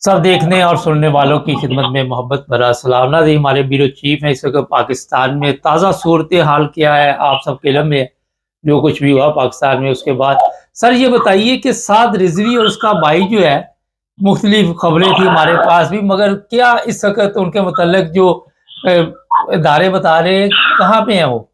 सब देखने और सुनने वालों की खिदमत में मोहब्बत भरा सलाम। नाज़रीन, हमारे ब्यूरो चीफ हैं इस वक्त पाकिस्तान में। ताज़ा सूरत हाल क्या है आप सबके इल्म में, जो कुछ भी हुआ पाकिस्तान में उसके बाद। सर ये बताइए कि साद रिजवी और उसका भाई जो है, मुख्तलिफ खबरें थी हमारे पास भी, मगर क्या इस वक्त उनके मतलब जो इदारे बता रहे हैं, कहाँ पे हैं वो?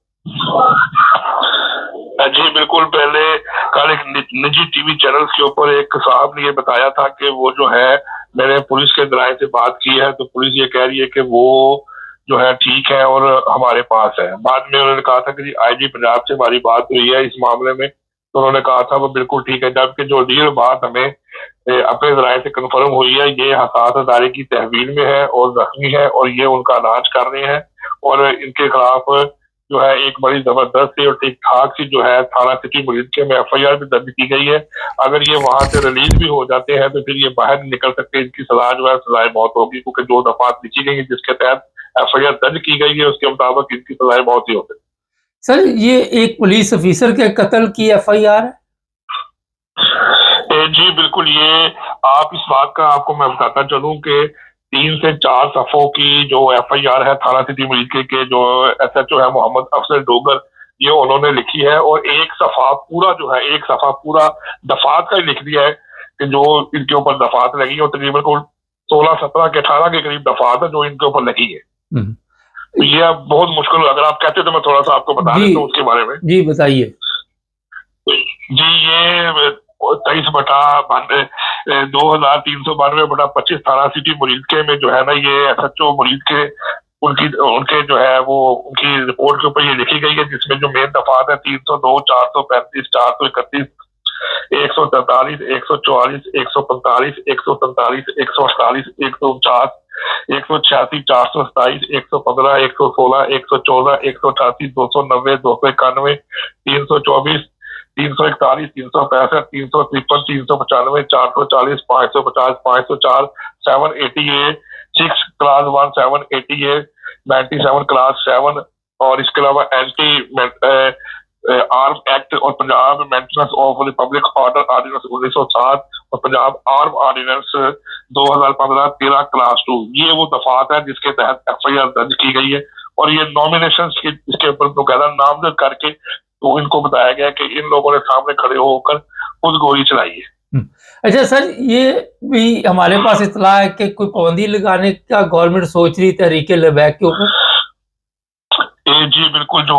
जी बिल्कुल, पहले कल एक निजी टीवी चैनल के ऊपर एक साहब ने ये बताया था कि वो जो है, मैंने पुलिस के जराये से बात की है तो पुलिस ये कह रही है कि वो जो है ठीक है और हमारे पास है। बाद में उन्होंने कहा था कि जी आईजी पंजाब से हमारी बात हुई है इस मामले में, तो उन्होंने कहा था वो बिल्कुल ठीक है। जबकि जो रियल बात हमें अपने जराये से कंफर्म हुई है, ये हसास अदारे की तहवील में है और जख्मी है और ये उनका इलाज कर रहे हैं और इनके खिलाफ जो है एक बड़ी जबरदस्त और ठीक ठाक सी जो है थाना सिटी मुरीदके में एफआईआर भी दर्ज की गई है। अगर ये वहां से रिलीज भी हो जाते हैं तो फिर ये बाहर नहीं निकल सकते, इनकी सजा जो है सजाए मौत होगी, क्योंकि जो दफात लिखी गई है जिसके तहत एफआईआर दर्ज की गई है उसके मुताबिक इनकी सजाए मौत ही होगी। सर ये एक पुलिस ऑफिसर के कत्ल की एफआईआर है? जी बिल्कुल, ये आप इस बात का आपको मैं बताता चलूं कि 3 से 4 सफ़ों की जो एफआईआर है थाना सिटी मुरीदके के जो एसएचओ है मोहम्मद अफजल डोगर, ये उन्होंने लिखी है और एक सफ़ा पूरा दफात का ही लिख दिया है कि जो इनके ऊपर दफात लगी है, और तकरीबन को 16, 17 के 18 के करीब दफात है जो इनके ऊपर लगी है। तो ये बहुत मुश्किल, अगर आप कहते तो मैं थोड़ा सा आपको बता देता हूँ उसके बारे में। जी बताइए। जी ये 23/2392/25 थाना सिटी मुरीदके में जो है ना, ये एसएचओ मुरीदके उनके जो है वो उनकी रिपोर्ट के ऊपर ये लिखी गई है, जिसमें जो मेन दफात है 302, 435, 431, 143, 144, 145, 147, 148, 149, 186, 427, 115, 116, 114, 188, 290, 291, 324, 341, 365, 353, 395, 440, 550, 504, 788, 6 क्लास 1, 788, 97 क्लास 7, और इसके अलावा एंटी आर्म एक्ट और Punjab maintenance of republic order ordinance 1907 और पंजाब आर्म ऑर्डिनेंस 2015 13 क्लास 2, ये वो दफात है जिसके तहत एफआईआर दर्ज की गई है। और ये नॉमिनेशन इसके ऊपर बकायदा नामजद करके तो इनको बताया गया कि इन लोगों ने सामने खड़े होकर खुद गोली चलाई है। अच्छा सर, ये भी हमारे पास इतला है कि कोई पाबंदी लगाने का गवर्नमेंट सोच रही तहरीके लबैक के ऊपर? जी बिल्कुल, जो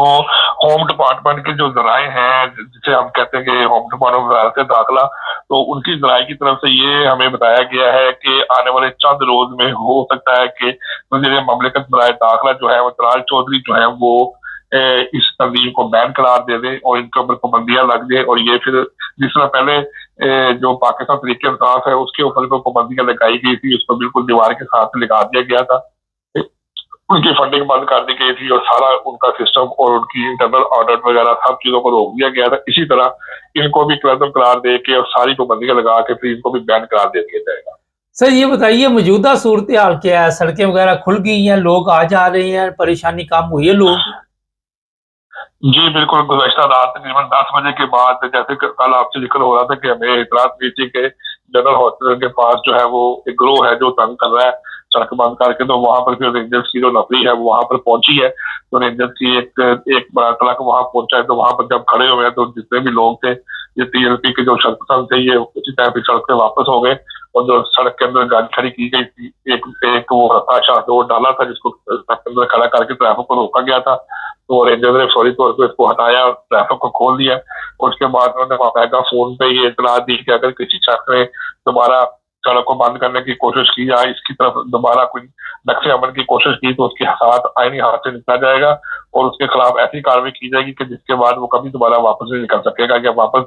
होम डिपार्टमेंट के जो जराए हैं, जिसे हम कहते हैं कि होम डिपार्टमेंट से दाखिला, तो उनकी जराए की तरफ से ये हमें बताया गया है कि आने वाले चंद रोज में हो सकता है कि वज़ीर ममलिकत बराए दाखिला जो है वो जलाल चौधरी जो है वो इस तंजीम को बैन करार दे दे और इनके ऊपर पाबंदियां लग जाए। और ये फिर जिस तरह पहले जो पाकिस्तान तरीके इंसाफ है उसके ऊपर जो पाबंदियां लगाई गई थी उसको बिल्कुल दीवार के साथ लगा दिया गया था, उनकी फंडिंग बंद कर दी गई थी और सारा उनका सिस्टम और उनकी इंटरनल ऑडिट वगैरह सब चीजों को रोक दिया गया था। इसी तरह इनको भी क्लजम करार दे के और सारी पाबंदियां लगा के फिर इनको भी बैन करार दे दिया जाएगा। सर ये बताइए मौजूदा सूरत हाल क्या है? सड़कें वगैरह खुल गई हैं, लोग आ जा रहे हैं, परेशानी कम हुई है लोग? जी बिल्कुल, गुज़श्ता रात तकरीबन 10 बजे के बाद, जैसे कल आपसे जिक्र हो रहा था कि हमें इतलात मिली थी कि जनरल हॉस्पिटल के पास जो है वो एक ग्रोह है जो तंग कर रहा है सड़क बंद करके, तो वहां पर फिर रेंजर्स की जो नफरी है वो वहां पर पहुंची है। तो रेंजर्स की एक बड़ा ट्रक वहां पहुंचा है, तो वहां पर जब खड़े हुए हैं तो जितने भी लोग थे, ये टीएलपी के जो सड़क थे, ये उसी टाइम पे सड़क से वापस हो गए और जो सड़क के अंदर गाड़ी खड़ी की गई थी, एक वो रताशा वो डाला था जिसको सड़क के अंदर खड़ा करके ट्रैफिक को रोका गया था, तो रेंजर ने फौरी तौर पर इसको हटाया और ट्रैफिक को खोल दिया। और उसके बाद उन्होंने बाकायदा फोन पे ये इतला दी कि अगर किसी शख्स ने दोबारा सड़क को बंद करने की कोशिश की या इसकी तरफ दोबारा कोई नक्श अमल की कोशिश की तो उसके साथ आईनी हाथ से निकला जाएगा और उसके खिलाफ ऐसी कार्रवाई की जाएगी कि जिसके बाद वो कभी दोबारा वापस नहीं निकल सकेगा या वापस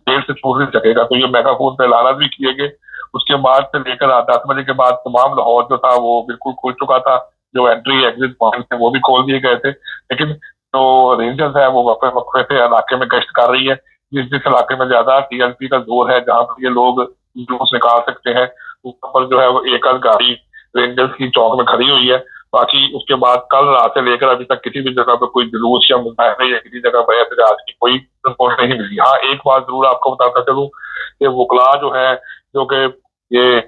जेल से छूट नहीं सकेगा। तो ये मेगाफोन पे ऐलान भी किए गए। उसके बाद से लेकर 10 बजे के बाद तमाम लाहौर जो था वो बिल्कुल खुल चुका था, जो एंट्री एग्जिट पॉइंट थे वो भी खोल दिए गए थे, लेकिन जो रेंजर्स है वो वक्फे से इलाके में गश्त कर रही है। जिस इलाके में ज्यादा टीएलपी का जोर है, जहाँ पर ये लोग जुलूस निकाल सकते हैं, ऊपर पर जो है वो एक गाड़ी रेंजर्स की चौक में खड़ी हुई है। बाकी उसके बाद कल रात से लेकर अभी तक किसी भी जगह पर कोई जुलूस या मुजाहरे या किसी जगह पर एहतजाज की कोई रिपोर्ट नहीं मिली। हाँ, एक बात जरूर आपको बताता चलूं कि वकला जो है, जो कि ये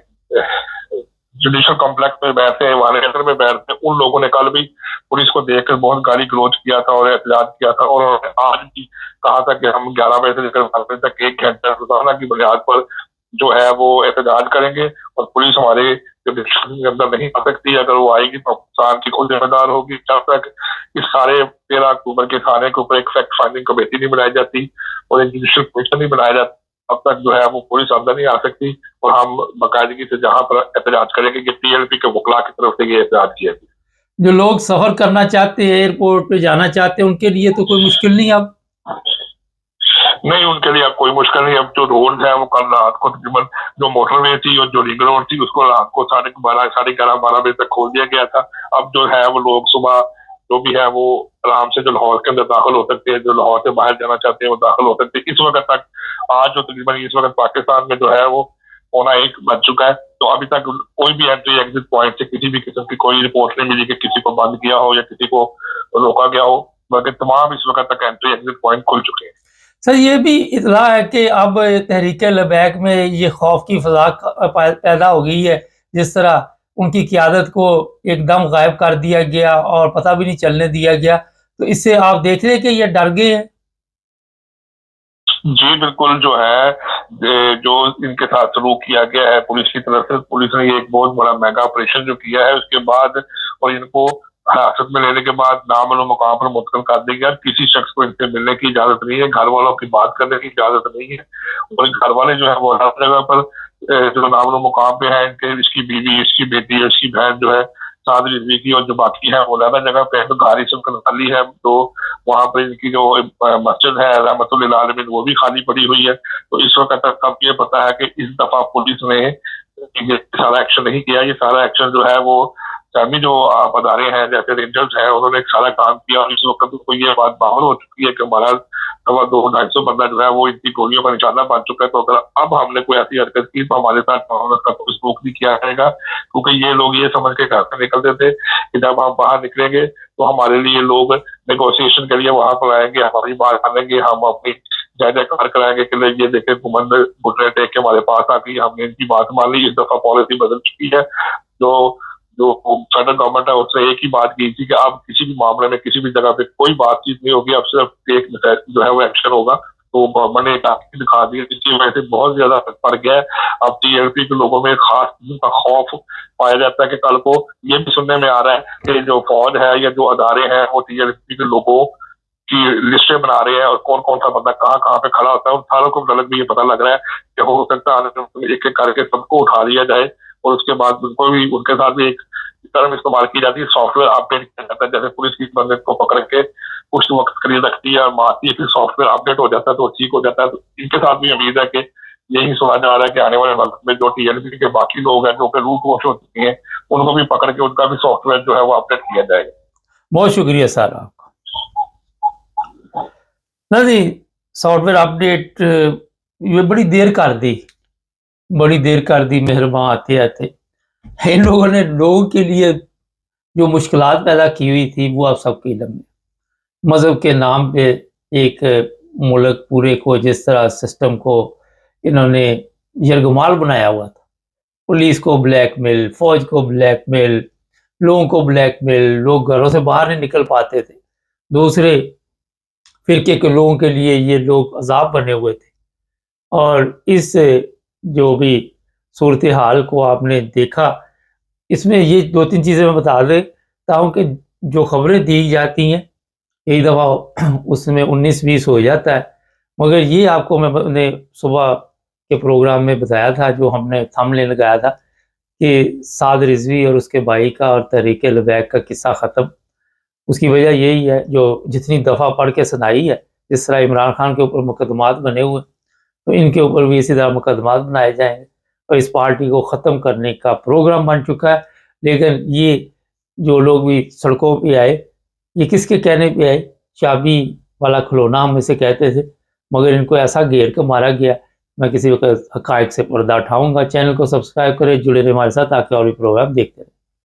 जुडिशल कॉम्प्लेक्स में बैठते हैं, वाले में बैठते हैं, उन लोगों ने कल भी पुलिस को देखकर बहुत गाली गलौज किया था और एहतजाज किया था, और उन्होंने आज भी कहा था कि हम 11 बजे से लेकर 12 बजे तक 1 घंटा रोजाना की बुनियाद पर जो है वो एहतजाज करेंगे, और पुलिस हमारे जुडिशल के अंदर नहीं आ सकती। अगर वो आएगी तो पाकिस्तान की खुद जिम्मेदार होगी। जब तक इस सारे 13 अक्टूबर के थाने के ऊपर एक फैक्ट फाइंडिंग कमेटी नहीं बनाई जाती और एक जुडिशल कमीशन नहीं बनाया जाता, अब तक जो है वो पुलिस अंदर नहीं आ सकती, और हम बाकायदगी से जहां पर एहतजाज करेंगे कि टीएलपी के वकला की तरफ से ये एहतजाज किया गया। जो लोग सफर करना चाहते हैं, एयरपोर्ट पे जाना चाहते हैं, उनके लिए तो कोई मुश्किल नहीं अब? नहीं, उनके लिए अब कोई मुश्किल नहीं। अब जो रोड है वो कल रात को तकरीबन जो मोटरवे थी और जो रिंग रोड थी उसको रात को 11:30 बजे तक खोल दिया गया था। अब जो है वो लोग सुबह जो भी है वो आराम से जो लाहौर के अंदर दाखिल हो सकते हैं, जो लाहौर से बाहर जाना चाहते हैं वो दाखिल हो सकते हैं। इस वक्त तक आज जो तकरीबन इस वक्त पाकिस्तान में जो है वो 1:15 बज चुका है, तो अभी तक कोई भी एंट्री एग्जिट पॉइंट से किसी भी किस्म की कोई रिपोर्ट नहीं मिली कि किसी को बंद किया हो या किसी को रोका गया हो, बल्कि तमाम इस वक्त तक एंट्री एग्जिट पॉइंट खुल चुके हैं। सर, ये भी इतला है कि अब तहरीक लबैक में ये खौफ की फजा पैदा हो गई है, जिस तरह उनकी क़यादत को एकदम गायब कर दिया गया और पता भी नहीं चलने दिया गया, तो इससे आप देख रहे हैं कि ये डर गए हैं? जी बिल्कुल, जो है जो इनके साथ सलूक किया गया है पुलिस की तरफ से, पुलिस ने ये एक बहुत बड़ा मेगा ऑपरेशन जो किया है उसके बाद, और इनको हिरासत में लेने के बाद नामालूम मुकाम पर मुंतकिल कर दिया गया। किसी शख्स को इनसे मिलने की इजाजत नहीं है, घर वालों की बात करने की इजाजत नहीं है, और घर वाले जो है वो हर जगह पर जो नामालूम मुकाम पे है इनके, इसकी बीवी, इसकी बेटी, इसकी बहन जो है साद रिजवी की, और जो बाकी है वो ज्यादा जगह पे, तो घर इसम खाली है, तो वहाँ पर इनकी जो मस्जिद है रहमतुल्लिल आलमीन वो भी खाली पड़ी हुई है। तो इस वक्त तक अब ये पता है कि इस दफा पुलिस ने ये सारा एक्शन नहीं किया। ये सारा एक्शन जो है वो सभी जो अदारे हैं जैसे रेंजर्स हैं उन्होंने एक सारा काम किया, और इस वक्त तो ये बात बाहर हो चुकी है कि हमारा 200-250 बंदा जो है वो इनकी गोलियों का निशाना बन चुका है। तो अगर अब हमने कोई ऐसी हरकत की तो हमारे साथ का कोई स्मोक नहीं किया जाएगा, क्योंकि ये लोग ये समझ के घर से निकलते थे कि जब हम बाहर निकलेंगे तो हमारे लिए लोग नेगोशिएशन के लिए वहां पर आएंगे, हमारी बात मानेंगे, हम अपनी जय जयकार कराएंगे कि ये देखे घुमंद घुटने टेक के हमारे पास आ गई, हमने इनकी बात मान ली। इस दफा पॉलिसी बदल चुकी है। जो फेडरल गवर्नमेंट है उसने एक ही बात की थी कि अब किसी भी मामले में किसी भी जगह पे कोई बातचीत नहीं होगी, अब सिर्फ एक जो है वो एक्शन होगा। तो गवर्नमेंट ने ताकि दिखा दी, इसकी वजह से बहुत ज्यादा फर्क पड़ गया है। अब टीएलपी के लोगों में खास किस्म का खौफ पाया जाता है कि कल को ये भी सुनने में आ रहा है कि जो फौज है या जो अदारे हैं वो टीएलपी के लोगों की लिस्टें बना रहे हैं, और कौन कौन सा बंदा कहाँ कहाँ पे खड़ा होता है। उन सारों को अलग भी ये पता लग रहा है कि हो सकता है एक एक करके सबको उठा लिया जाए, और उसके बाद उनको भी उनके साथ भी एक टर्म इस्तेमाल की जाती है, सॉफ्टवेयर अपडेट किया जाता है। जैसे पुलिस की बंदे को पकड़ के कुछ वक्त करीब रखती है और मारती है, फिर सॉफ्टवेयर अपडेट हो जाता है तो ठीक हो जाता है। तो इनके साथ भी उम्मीद है कि यही सुना जा रहा है कि आने वाले वक्त में जो टीएलपी के बाकी लोग हैं जो कि रूट वॉश हो चुके हैं उनको भी पकड़ के उनका भी सॉफ्टवेयर जो है वो अपडेट किया जाएगा। बहुत शुक्रिया सर आपका। नहीं, सॉफ्टवेयर अपडेट ये बड़ी देर कर दी मेहरबान आते आते। इन लोगों ने लोगों के लिए जो मुश्किलात पैदा की हुई थी वो आप सबके इल्म में। मज़हब के नाम पे एक मुल्क पूरे को जिस तरह सिस्टम को इन्होंने यरगमाल बनाया हुआ था, पुलिस को ब्लैकमेल, फौज को ब्लैकमेल, लोगों को ब्लैकमेल, लोग घरों से बाहर नहीं निकल पाते थे, दूसरे फिरके के लोगों के लिए ये लोग अजाब बने हुए थे। और इस जो भी सूरत हाल को आपने देखा, इसमें ये 2-3 चीज़ें मैं बता देता हूँ कि जो खबरें दी जाती हैं एक दफ़ा उसमें 19-20 हो जाता है, मगर ये आपको मैंने सुबह के प्रोग्राम में बताया था, जो हमने थंबनेल लगाया था कि साद रिजवी और उसके भाई का और तहरीक लबैक का किस्सा ख़त्म। उसकी वजह यही है जो जितनी दफ़ा पढ़ के सुनाई है, जिस तरह इमरान खान के ऊपर मुकदमात बने हुए तो इनके ऊपर भी इसी तरह मुकदमात बनाए जाएंगे और इस पार्टी को ख़त्म करने का प्रोग्राम बन चुका है। लेकिन ये जो लोग भी सड़कों पे आए, ये किसके कहने पे आए? चाबी वाला खिलौना हम इसे कहते थे, मगर इनको ऐसा घेर के मारा गया। मैं किसी वक्त हक़ाइक़ से पर्दा उठाऊंगा। चैनल को सब्सक्राइब करें, जुड़े रहे हमारे साथ ताकि और भी प्रोग्राम देखते रहें।